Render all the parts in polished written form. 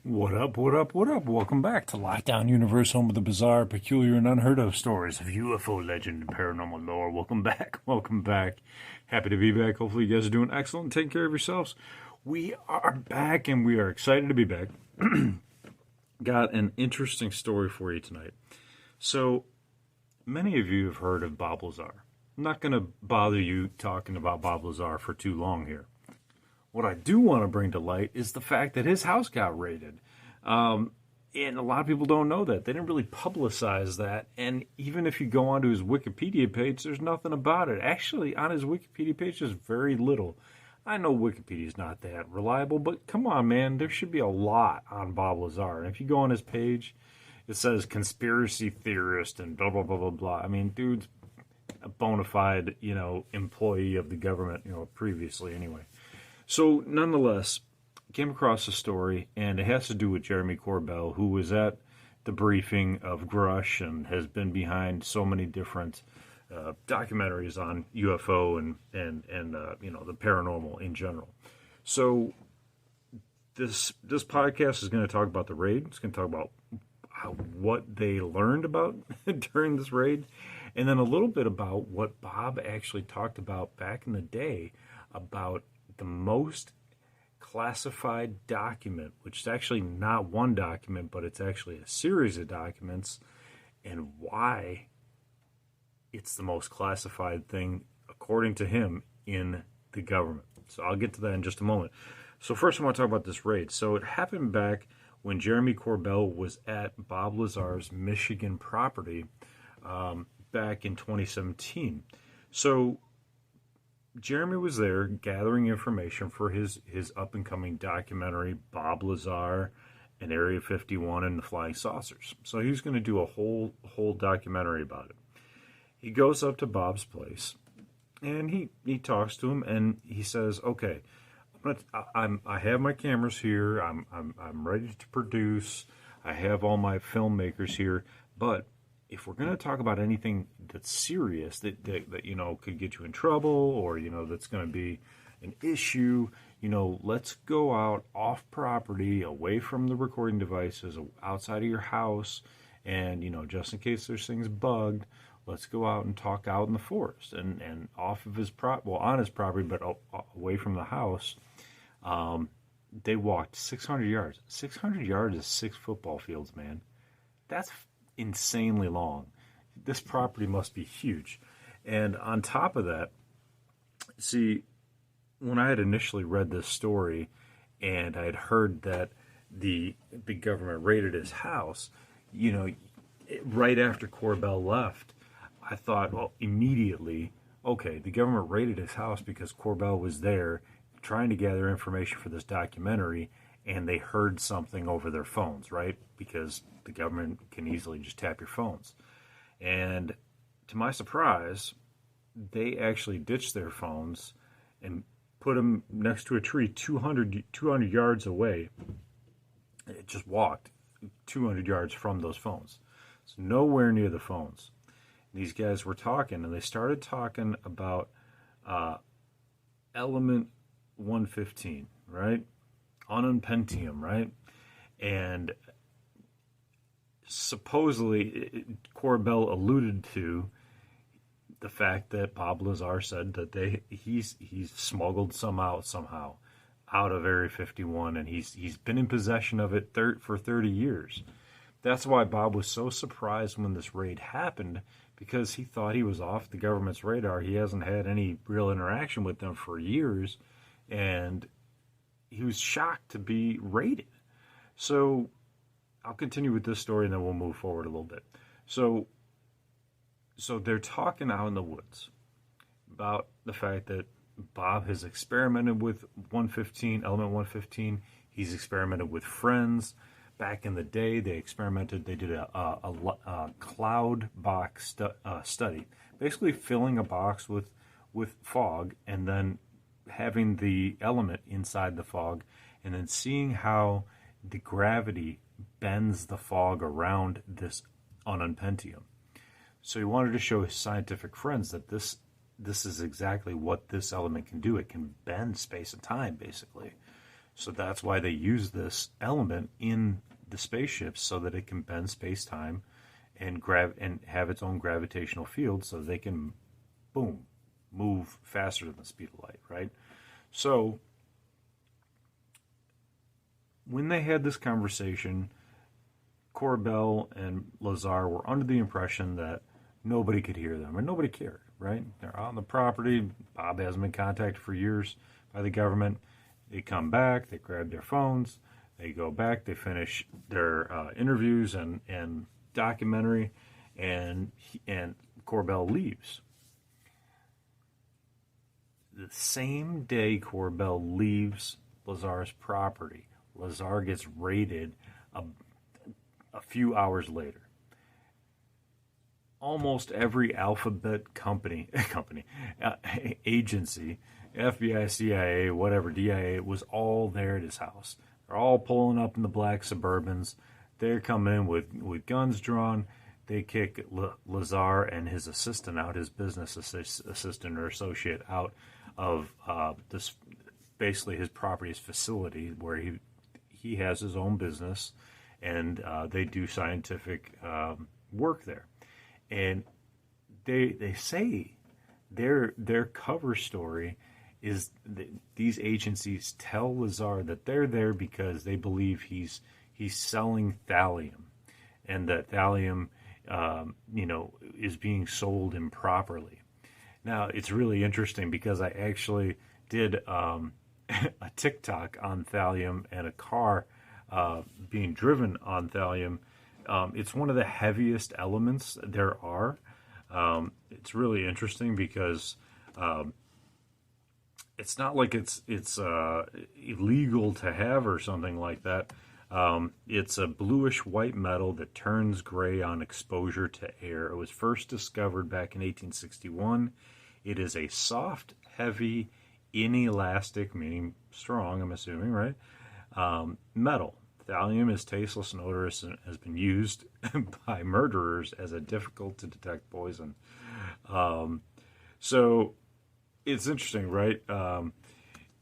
What up, what up, what up? Welcome back to Lockdown Universe, home of the bizarre, peculiar, and unheard of stories of UFO legend and paranormal lore. Welcome back, welcome back. Happy to be back. Hopefully you guys are doing excellent. Take care of yourselves. We are back, and we are excited to be back. Got an interesting story for you tonight. So, many of you have heard of Bob Lazar. I'm not going to bother you talking about Bob Lazar for too long here. What I do want to bring to light is the fact that his house got raided. And a lot of people don't know that. They didn't really publicize that. And even if you go onto his Wikipedia page, there's nothing about it. Actually, on his Wikipedia page, there's very little. I know Wikipedia's not that reliable, but come on, man. There should be a lot on Bob Lazar. And if you go on his page, it says conspiracy theorist and blah, blah, blah, blah, blah. I mean, dude's a bona fide, employee of the government, previously anyway. So, nonetheless, came across a story, and it has to do with Jeremy Corbell, who was at the briefing of Grush and has been behind so many different documentaries on UFO and the paranormal in general. So, this podcast is going to talk about the raid. It's going to talk about what they learned about during this raid, and then a little bit about what Bob actually talked about back in the day about the most classified document, which is actually not one document, but it's actually a series of documents, and why it's the most classified thing, according to him, in the government. So I'll get to that in just a moment. So first I want to talk about this raid. So it happened back when Jeremy Corbell was at Bob Lazar's Michigan property back in 2017. So Jeremy was there gathering information for his up-and-coming documentary, Bob Lazar and Area 51 and the Flying Saucers. So he was going to do a whole documentary about it. He goes up to Bob's place, and he talks to him, and he says, "Okay, I have my cameras here. I'm ready to produce. I have all my filmmakers here, but if we're going to talk about anything that's serious, that could get you in trouble, or that's going to be an issue, let's go out off property, away from the recording devices, outside of your house, and just in case there's things bugged, let's go out and talk out in the forest and off of his on his property, but away from the house." They walked 600 yards. 600 yards is 6 football fields, man. That's insanely long. This property must be huge. And on top of that, see, when I had initially read this story and I had heard that the government raided his house, right after Corbell left, I thought, well, immediately, okay, the government raided his house because Corbell was there trying to gather information for this documentary, and they heard something over their phones, right? Because the government can easily just tap your phones. And to my surprise, they actually ditched their phones and put them next to a tree 200 yards away. It just walked 200 yards from those phones. It's nowhere near the phones. These guys were talking, and they started talking about element 115, right? Ununpentium, right? And supposedly Corbell alluded to the fact that Bob Lazar said that he's smuggled some out somehow out of Area 51, and he's been in possession of it for 30 years. That's why Bob was so surprised when this raid happened, because he thought he was off the government's radar. He hasn't had any real interaction with them for years, and he was shocked to be raided. So I'll continue with this story, and then we'll move forward a little bit. So they're talking out in the woods about the fact that Bob has experimented with element 115. He's experimented with friends. Back in the day, they did a cloud box study, basically filling a box with fog and then having the element inside the fog, and then seeing how the gravity bends the fog around this ununpentium. So he wanted to show his scientific friends that this is exactly what this element can do. It can bend space and time, basically. So that's why they use this element in the spaceships so that it can bend space-time and and have its own gravitational field so they can, boom, move faster than the speed of light, right? So when they had this conversation, Corbell and Lazar were under the impression that nobody could hear them, and nobody cared, right? They're on the property. Bob hasn't been contacted for years by the government. They come back, they grab their phones, they go back, they finish their interviews and documentary, and Corbell leaves. The same day Corbell leaves Lazar's property, Lazar gets raided a few hours later. Almost every alphabet company, agency, FBI, CIA, whatever, DIA, was all there at his house. They're all pulling up in the black Suburbans. They're coming in with guns drawn. They kick Lazar and his assistant out, his business assistant or associate out of this, basically his property, his facility, where he has his own business, and they do scientific work there. And they say their cover story is these agencies tell Lazar that they're there because they believe he's selling thallium, and that thallium is being sold improperly. Now, it's really interesting because I actually did a TikTok on thallium and a car being driven on thallium. It's one of the heaviest elements there are. It's really interesting because it's not like it's illegal to have or something like that. It's a bluish white metal that turns gray on exposure to air. It was first discovered back in 1861. It is a soft, heavy, inelastic, meaning strong, I'm assuming, right? Metal. Thallium is tasteless and odorless and has been used by murderers as a difficult to detect poison. So it's interesting, right?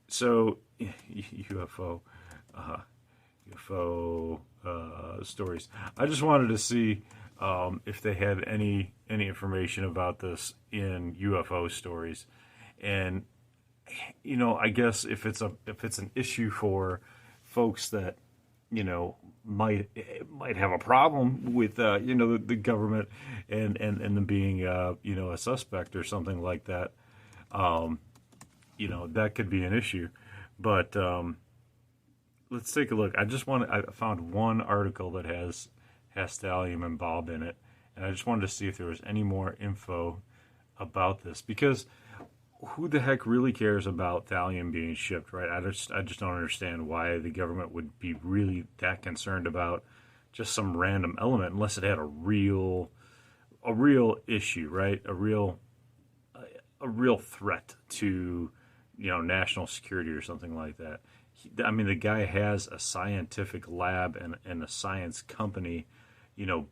So UFO stories. I just wanted to see if they had any information about this in UFO stories, and I guess if it's an issue for folks that might have a problem with the government and them being a suspect or something like that, that could be an issue. But let's take a look. I found one article that has thallium and Bob in it, and I just wanted to see if there was any more info about this, because who the heck really cares about thallium being shipped, right? I just don't understand why the government would be really that concerned about just some random element unless it had a real issue, right? A real threat to national security or something like that. The guy has a scientific lab and a science company,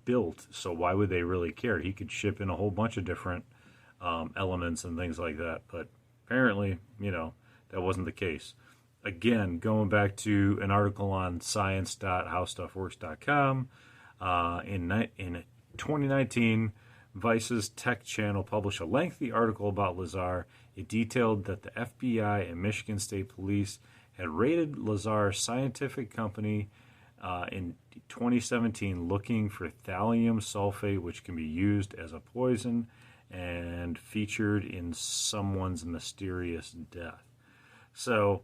built. So why would they really care? He could ship in a whole bunch of different elements and things like that, but apparently, that wasn't the case. Again, going back to an article on science.howstuffworks.com, in 2019, Vice's Tech Channel published a lengthy article about Lazar. It detailed that the FBI and Michigan State Police had raided Lazar's scientific company in 2017 looking for thallium sulfate, which can be used as a poison and featured in someone's mysterious death. So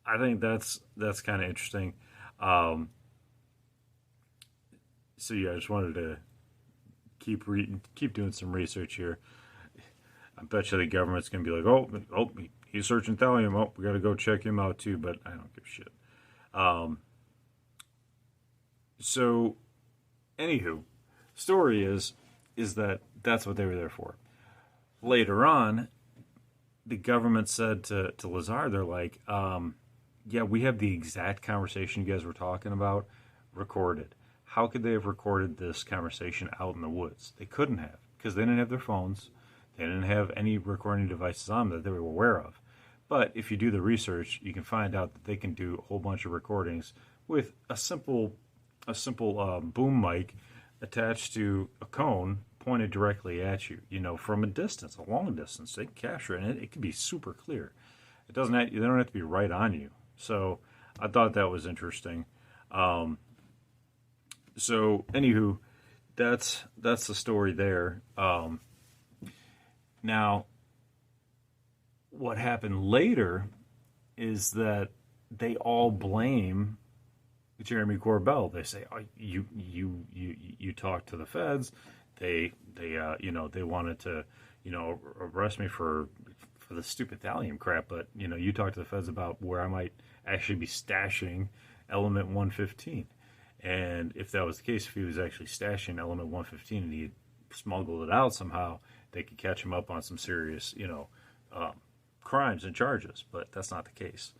I think that's kind of interesting. So yeah, I just wanted to keep doing some research here. I bet you the government's going to be like, oh, he's searching thallium. Oh, we got to go check him out too, but I don't give a shit. So, anywho, story is that that's what they were there for. Later on, the government said to Lazar, they're like, yeah, we have the exact conversation you guys were talking about recorded. How could they have recorded this conversation out in the woods? They couldn't have, because they didn't have their phones. They didn't have any recording devices on them that they were aware of. But if you do the research, you can find out that they can do a whole bunch of recordings with a simple boom mic attached to a cone pointed directly at you. From a distance, a long distance, they can capture it, and it can be super clear. They don't have to be right on you. So I thought that was interesting. So anywho, that's the story there. Now, what happened later is that they all blame Jeremy Corbell. They say, "Oh, you talked to the feds. They wanted to arrest me for the stupid thallium crap, but you talked to the feds about where I might actually be stashing element 115." And if that was the case, if he was actually stashing element 115 and he smuggled it out somehow, they could catch him up on some serious, crimes and charges. But that's not the case.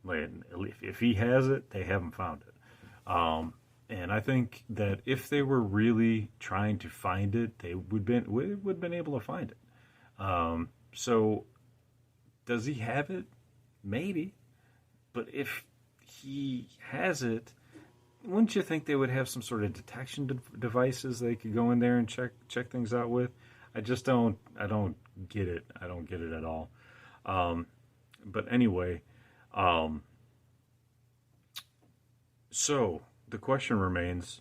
If he has it, they haven't found it. And I think that if they were really trying to find it, they would have been able to find it. So, does he have it? Maybe. But if he has it, wouldn't you think they would have some sort of detection devices they could go in there and check things out with? I don't get it. I don't get it at all. But anyway, so the question remains,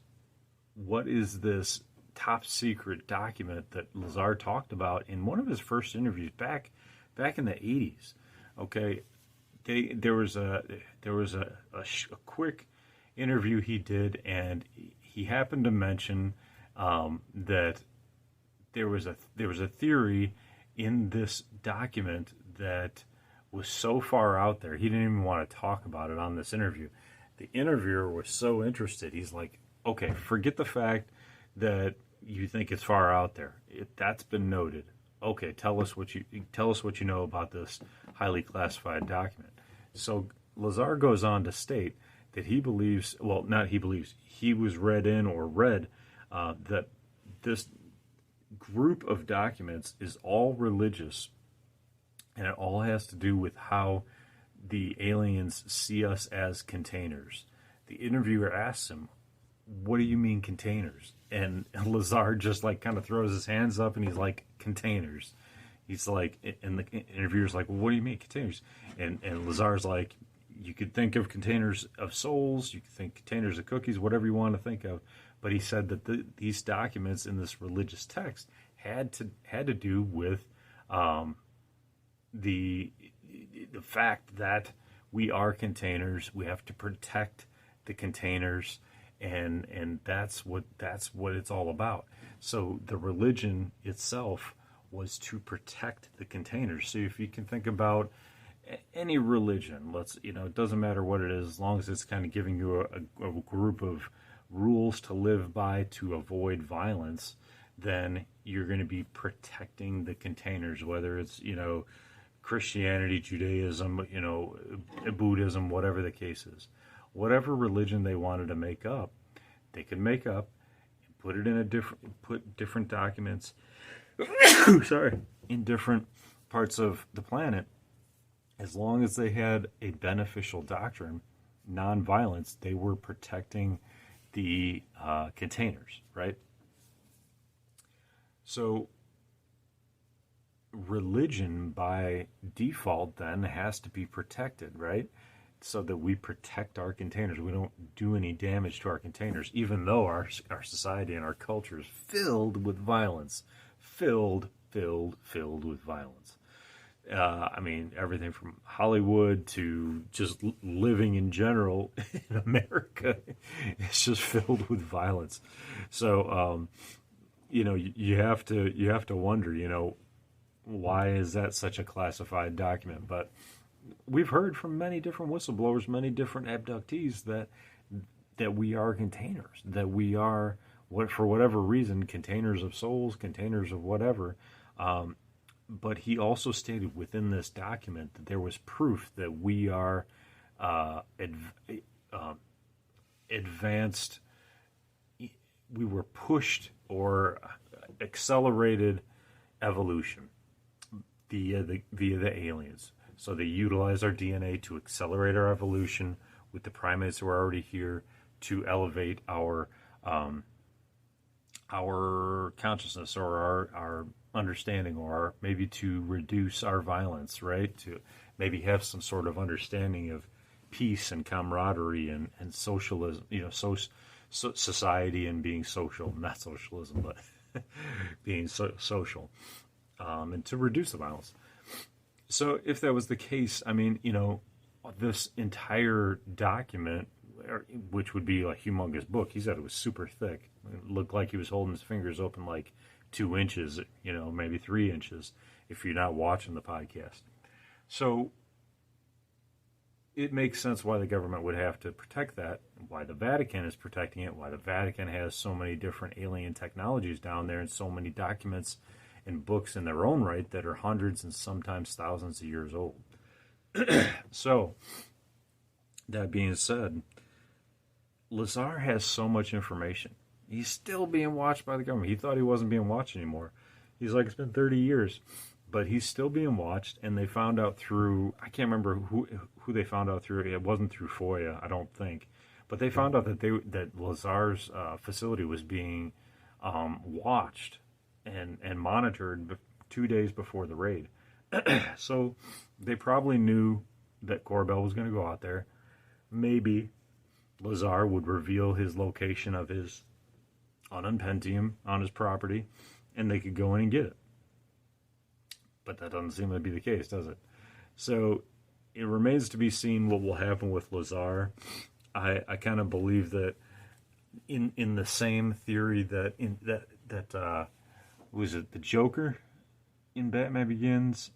what is this top secret document that Lazar talked about in one of his first interviews back in the 80s? Okay, there was a quick interview he did, and he happened to mention that there was a theory in this document that was so far out there he didn't even want to talk about it on this interview. The interviewer was so interested, he's like, "Okay, forget the fact that you think it's far out there. That's been noted. Okay, tell us what you know about this highly classified document." So Lazar goes on to state that he believes, well, not he believes, he was read that this group of documents is all religious, and it all has to do with how the aliens see us as containers. The interviewer asks him, "What do you mean containers?" And Lazar just kind of throws his hands up and he's like, "Containers." He's like, and the interviewer's like, "Well, what do you mean containers?" And Lazar's like, "You could think of containers of souls, you could think containers of cookies, whatever you want to think of." But he said that these documents in this religious text had to do with the fact that we are containers. We have to protect the containers, and that's what it's all about. So the religion itself was to protect the containers. So if you can think about any religion, it doesn't matter what it is, as long as it's kind of giving you a group of rules to live by to avoid violence, then you're going to be protecting the containers, whether it's, Christianity, Judaism, Buddhism, whatever the case is. Whatever religion they wanted to make up, they could make up and put it in put different documents, sorry, in different parts of the planet. As long as they had a beneficial doctrine, nonviolence, they were protecting the containers, right? So religion by default then has to be protected, right? So that we protect our containers. We don't do any damage to our containers, even though our society and our culture is filled with violence. Filled with violence. Everything from Hollywood to just living in general in America, it's just filled with violence. So, you have to wonder, why is that such a classified document? But we've heard from many different whistleblowers, many different abductees that we are containers, that we are, for whatever reason, containers of souls, containers of whatever. But he also stated within this document that there was proof that we are advanced. We were pushed or accelerated evolution via the aliens. So they utilize our DNA to accelerate our evolution with the primates who are already here to elevate our consciousness or our understanding, or maybe to reduce our violence, right? To maybe have some sort of understanding of peace and camaraderie and socialism, society and being social, not socialism, but being social, and to reduce the violence. So if that was the case, I mean, this entire document, which would be a humongous book, he said it was super thick. It looked like he was holding his fingers open like 2 inches, maybe 3 inches, if you're not watching the podcast. So it makes sense why the government would have to protect that, why the Vatican is protecting it, why the Vatican has so many different alien technologies down there and so many documents and books in their own right that are hundreds and sometimes thousands of years old. So, that being said, Lazar has so much information. He's still being watched by the government. He thought he wasn't being watched anymore. He's like, it's been 30 years. But he's still being watched, and they found out through, I can't remember who they found out through. It wasn't through FOIA, I don't think. But they found out that Lazar's facility was being watched and monitored 2 days before the raid. So they probably knew that Corbell was going to go out there. Maybe Lazar would reveal his location of his ununpentium on his property, and they could go in and get it. But that doesn't seem to be the case, does it? So it remains to be seen what will happen with Lazar. I kind of believe that in the same theory that was it the Joker in Batman Begins,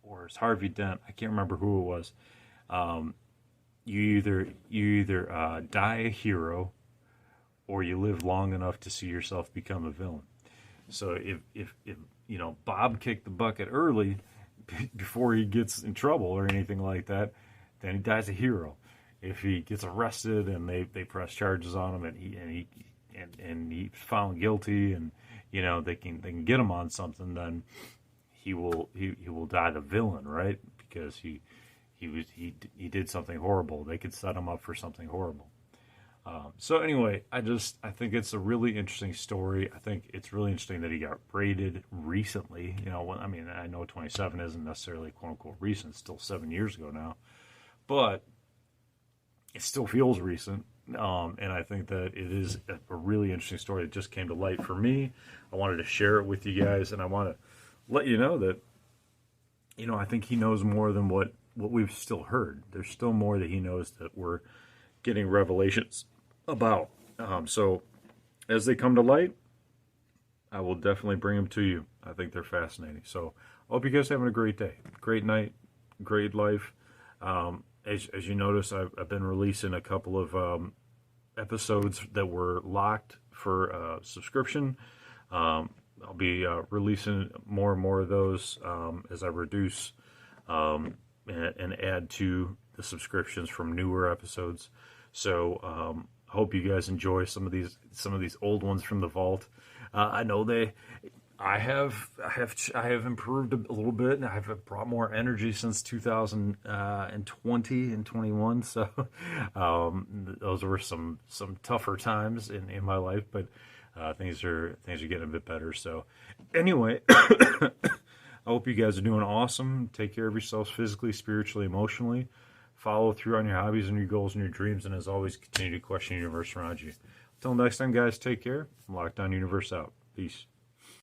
or it's Harvey Dent? I can't remember who it was. You either die a hero, or you live long enough to see yourself become a villain. So if Bob kicked the bucket early before he gets in trouble or anything like that, then he dies a hero. If he gets arrested and they press charges on him and he's found guilty and they can get him on something, then he will die the villain, right? Because he did something horrible. They could set him up for something horrible. So anyway, I think it's a really interesting story. I think it's really interesting that he got raided recently. I know 27 isn't necessarily quote unquote recent, it's still 7 years ago now, but it still feels recent. And I think that it is a really interesting story that just came to light for me. I wanted to share it with you guys, and I want to let you know that, I think he knows more than what we've still heard. There's still more that he knows that we're getting revelations about. So as they come to light, I will definitely bring them to you. I think they're fascinating. So I hope you guys are having a great day, great night, great life. As you notice, I've been releasing a couple of episodes that were locked for subscription. I'll be releasing more and more of those as I reduce and add to the subscriptions from newer episodes. So hope you guys enjoy some of these old ones from the vault. I know I have improved a little bit, and I've brought more energy since 2020 and 21. So those were some tougher times in my life, but things are getting a bit better. So anyway, I hope you guys are doing awesome. Take care of yourselves physically, spiritually, emotionally. Follow through on your hobbies and your goals and your dreams, and as always, continue to question the universe around you. Until next time, guys, take care. Lockdown Universe out. Peace.